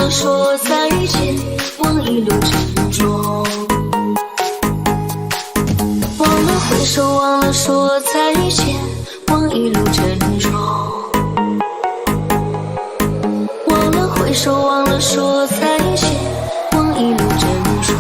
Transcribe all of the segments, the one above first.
了说再见，望一路珍重。忘了挥手，忘了说再见，望一路珍重。忘了挥手，忘了说再见，望一路珍重。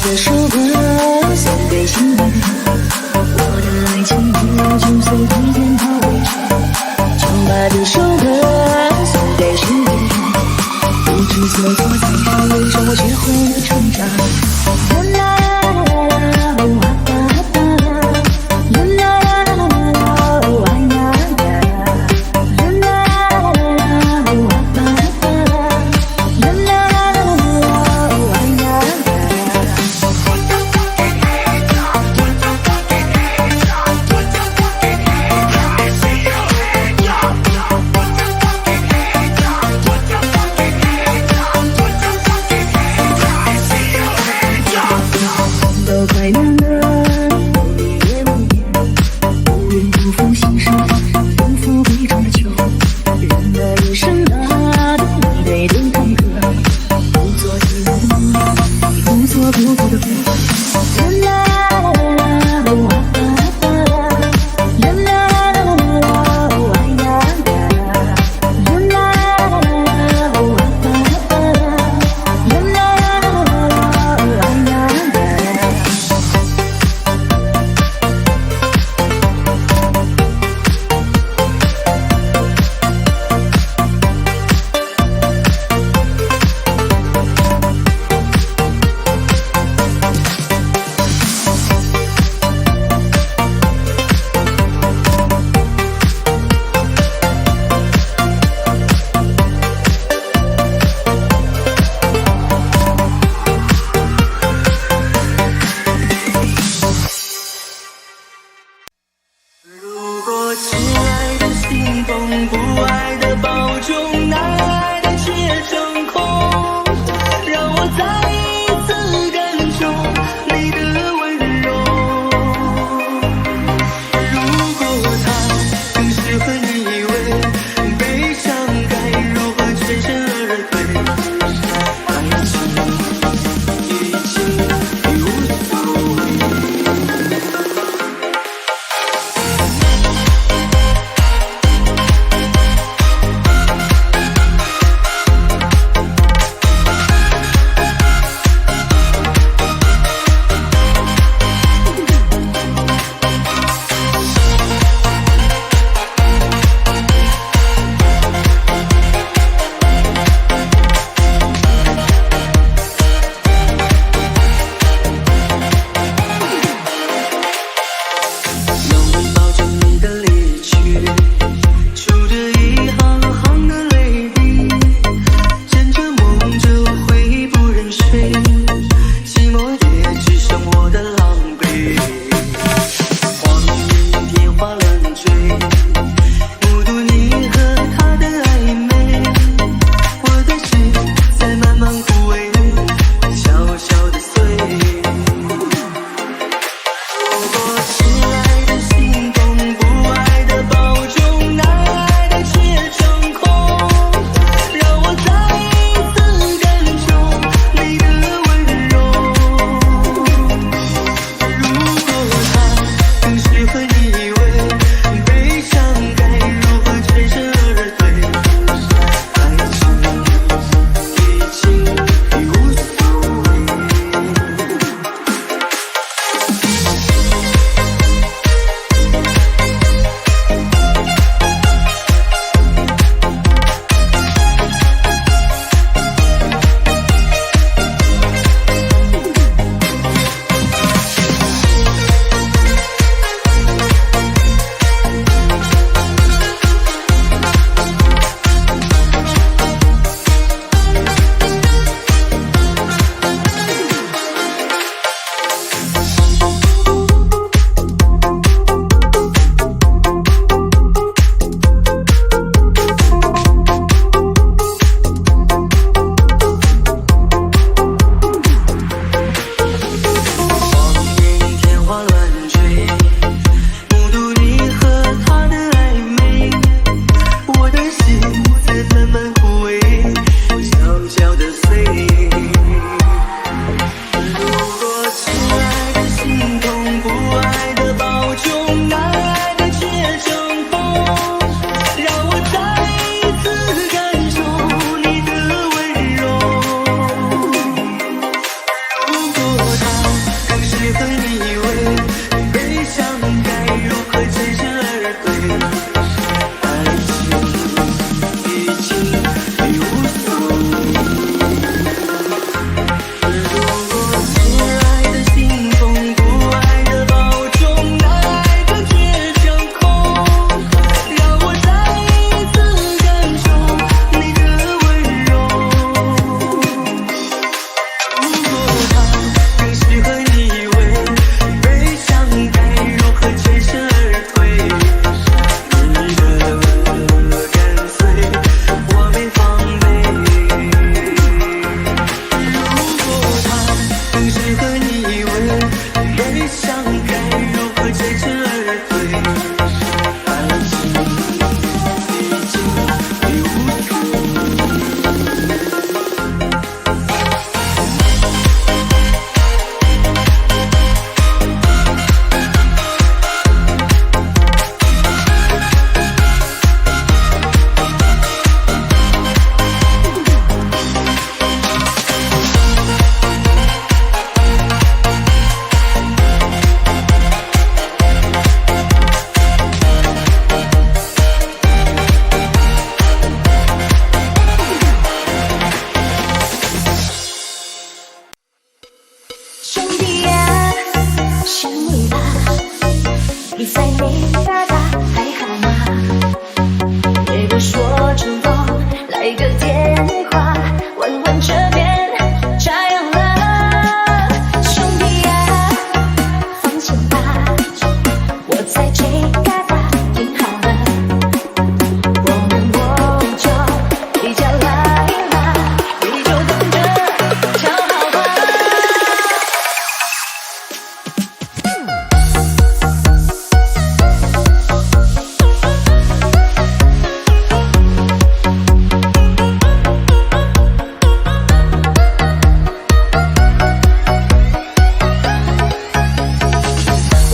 这首歌送给心爱的他，我的爱情也就随时间它为止。就把这首歌送给心爱的他，不知所措，才是为什么学会了成长。比赛没打打还好吗？也不说主动，来个电话问问这边咋样了？兄弟啊，放心吧，我在追嘎达挺好的，我们我就比较来嘛，你就等着瞧好吧。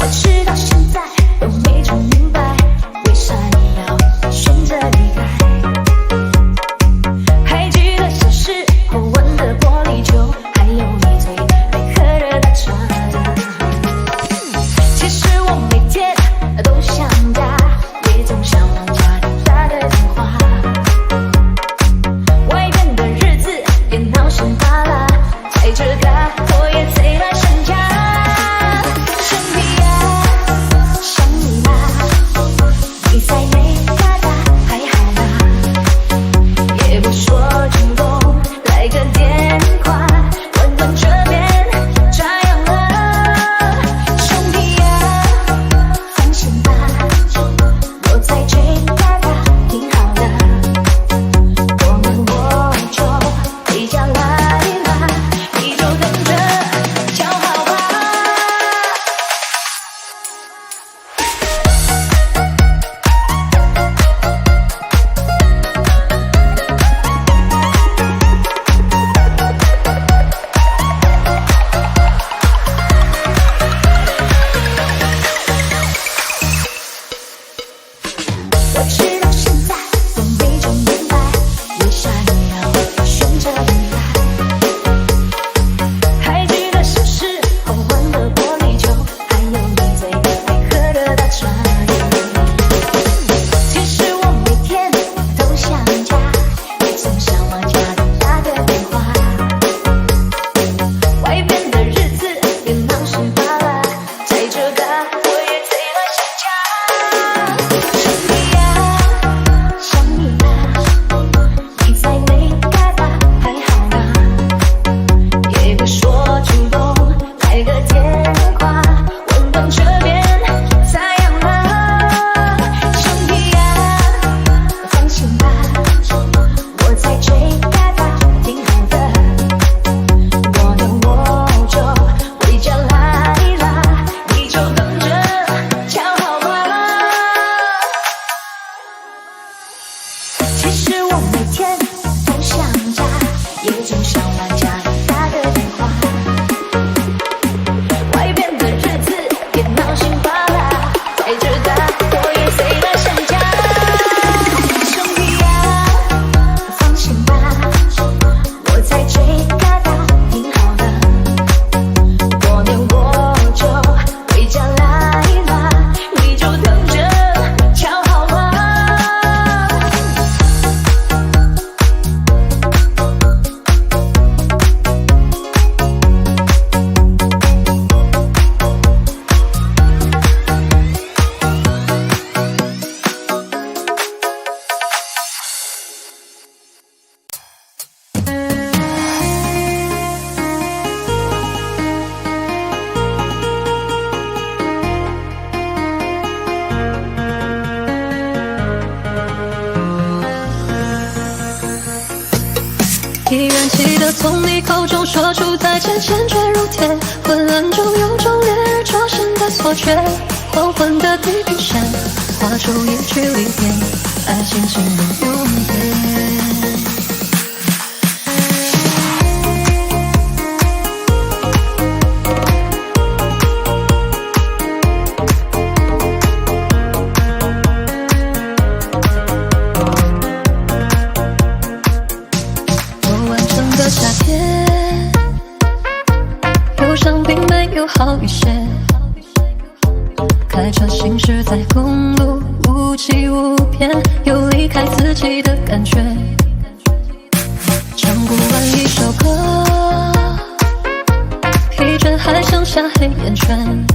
我直到现在都没整明白，为啥你要选择离开？还记得小时候玩的玻璃球，还有你最爱喝的大茶。其实我每天都想家，也总想往家里打个电话。外边的日子也闹心罢了，在这个我也贼拉想家。兄弟啊，想你啦，你在没嘎达还好吗？也不说主动，来个电话问问这边咋样了？兄弟啊，放心吧，我在追嘎达挺好的，我们我就回家来啦，你就等着瞧好吧。我直到现在都没整明白，为啥你要选择离开？还记得小时候玩的玻璃球，还有你最爱喝的大茶。其实我每天都想家，也总想往家里打个电话。外边的日子也闹心罢了，在这个我也贼拉想家。兄弟啊，想你啦，你在没嘎达还好吗？也不说主动，来个电话问问这边咋样了？兄弟啊，放心吧，我在追嘎达挺好的，我等我就回家来啦，你就等着瞧好吧。其实我每天都想家，也总想往家里打个电话。外边的日子也闹心罢了，在这个我也贼拉想家。兄弟啊，放心吧，我在追嘎达挺好的，过年我就回家来啦，你就等着瞧好吧。依然记得从你口中说出再见，坚决如铁。昏暗中有种烈日灼身的错觉，黄昏的地平线画出一句离别，爱情进入永夜。不完整的夏天，忧伤并没有好一些。开车行驶在公路，无际无边，有离开自己的感觉。唱不完一首歌，疲倦还剩下黑眼圈。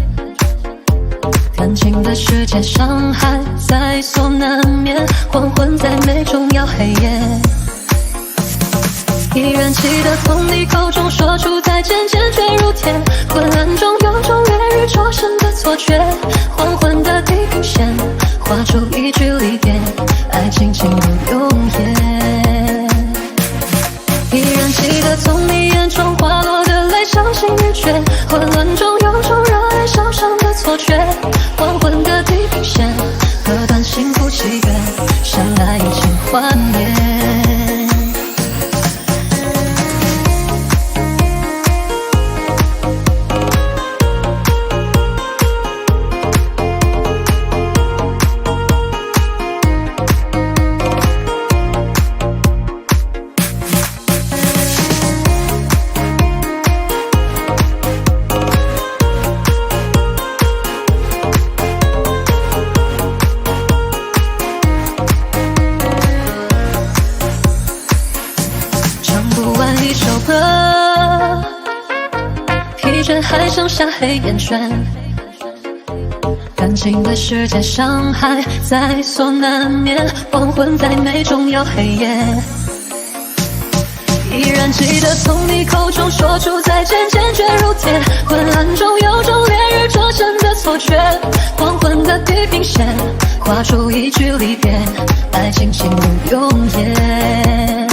感情的世界，伤害在所难免，黄昏在美中要黑夜。依然记得从你口中说出再见，坚决如铁。昏暗中有种烈日灼身的错觉，黄昏的地平线画出一句离别，爱情进入永夜。依然记得从你眼中滑落的泪，伤心欲绝。混乱中有种热爱烧伤的错觉，黄昏的地平线割断幸福契约，相爱已经幻灭。一首歌，疲倦还剩下黑眼圈。感情的世界，伤害在所难免，黄昏在美中要黑夜。依然记得从你口中说出再见，坚决如铁。昏暗中有种烈日灼身的错觉，黄昏的地平线画出一句离别，爱情进入永夜。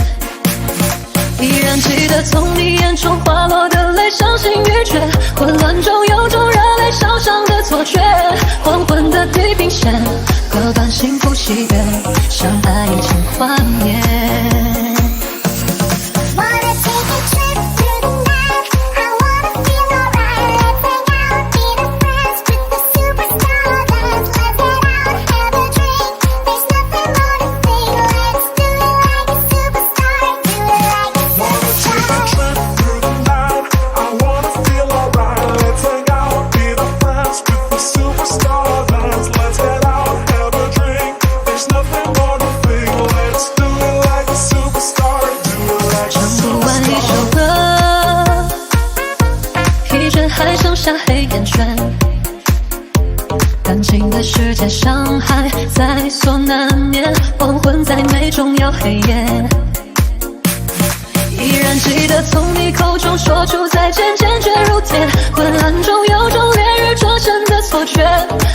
依然记得从你眼中滑落的泪，伤心欲绝。混乱中有种热泪烧伤的错觉，黄昏的地平线割断幸福契约，相爱已经幻灭。还剩下黑眼圈，感情的世界，伤害在所难免，黄昏在美中要黑夜。依然记得从你口中说出再见，坚决如铁。昏暗中有种烈日灼身的错觉，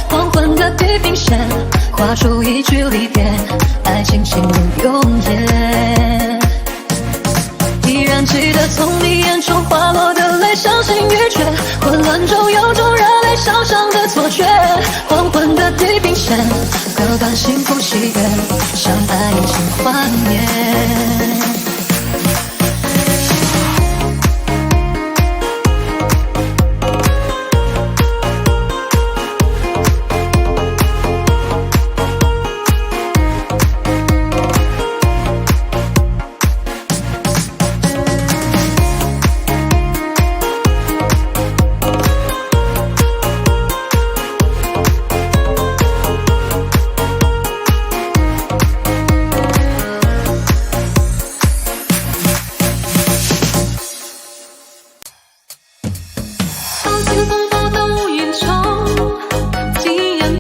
黄昏的地平线画出一句离别，爱情进入永夜。依然记得从你眼中滑落的泪，伤心欲绝。混乱中有种热泪烧伤的错觉，黄昏的地平线割断幸福契约，相爱已经幻灭。